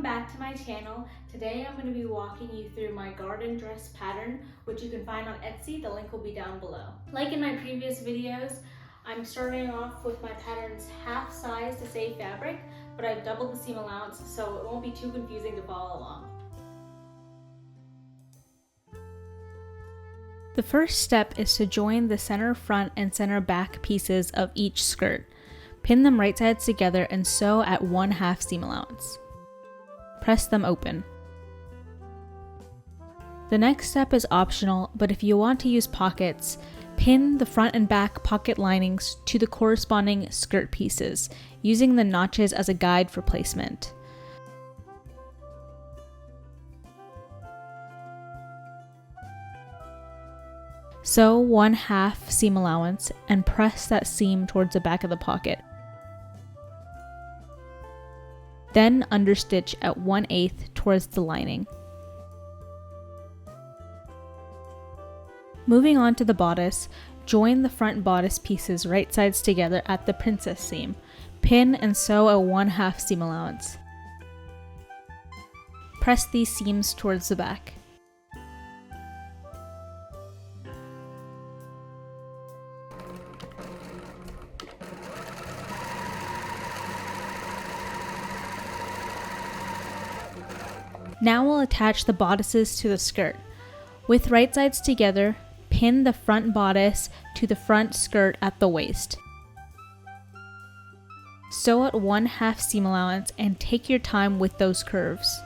back to my channel. Today I'm going to be walking you through my garden dress pattern, which you can find on Etsy. The link will be down below. Like in my previous videos, I'm starting off with my patterns half size to save fabric, but I've doubled the seam allowance so it won't be too confusing to follow along. The first step is to join the center front and center back pieces of each skirt. Pin them right sides together and sew at 1/2 seam allowance. Press them open. The next step is optional, but if you want to use pockets, pin the front and back pocket linings to the corresponding skirt pieces, using the notches as a guide for placement. Sew 1/2 seam allowance and press that seam towards the back of the pocket. Then understitch at 1/8 towards the lining. Moving on to the bodice, join the front bodice pieces right sides together at the princess seam. Pin and sew a 1/2 seam allowance. Press these seams towards the back. Now we'll attach the bodices to the skirt. With right sides together, pin the front bodice to the front skirt at the waist. Sew at 1/2 seam allowance and take your time with those curves.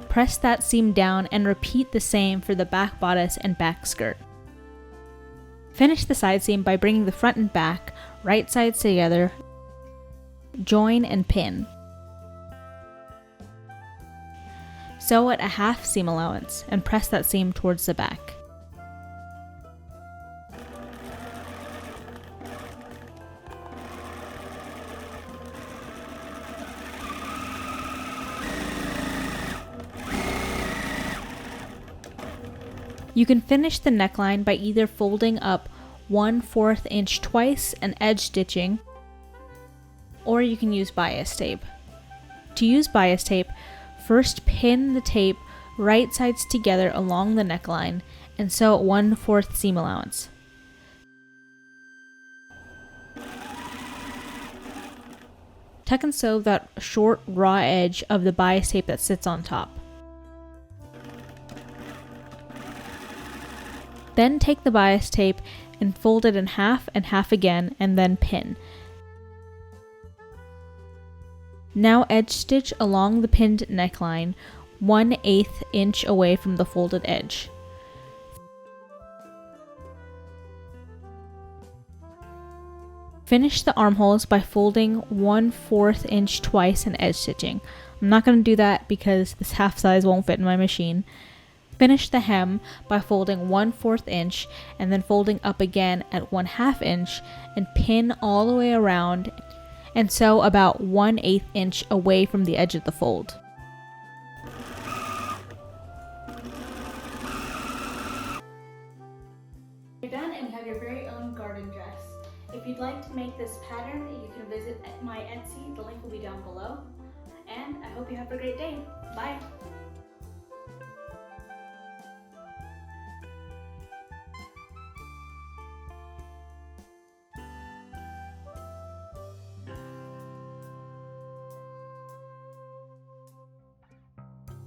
Press that seam down and repeat the same for the back bodice and back skirt. Finish the side seam by bringing the front and back right sides together, join and pin. Sew at 1/2 seam allowance and press that seam towards the back. You can finish the neckline by either folding up 1/4 inch twice and edge stitching, or you can use bias tape. To use bias tape, first pin the tape right sides together along the neckline and sew at 1/4 seam allowance. Tuck and sew that short raw edge of the bias tape that sits on top. Then take the bias tape and fold it in half and half again and then pin. Now edge stitch along the pinned neckline 1/8 inch away from the folded edge. Finish the armholes by folding 1/4 inch twice and edge stitching. I'm not going to do that because this half size won't fit in my machine. Finish the hem by folding 1/4 inch and then folding up again at 1/2 inch and pin all the way around and sew about 1/8 inch away from the edge of the fold. You're done and you have your very own garden dress. If you'd like to make this pattern, you can visit my Etsy. The link will be down below. And I hope you have a great day. Bye!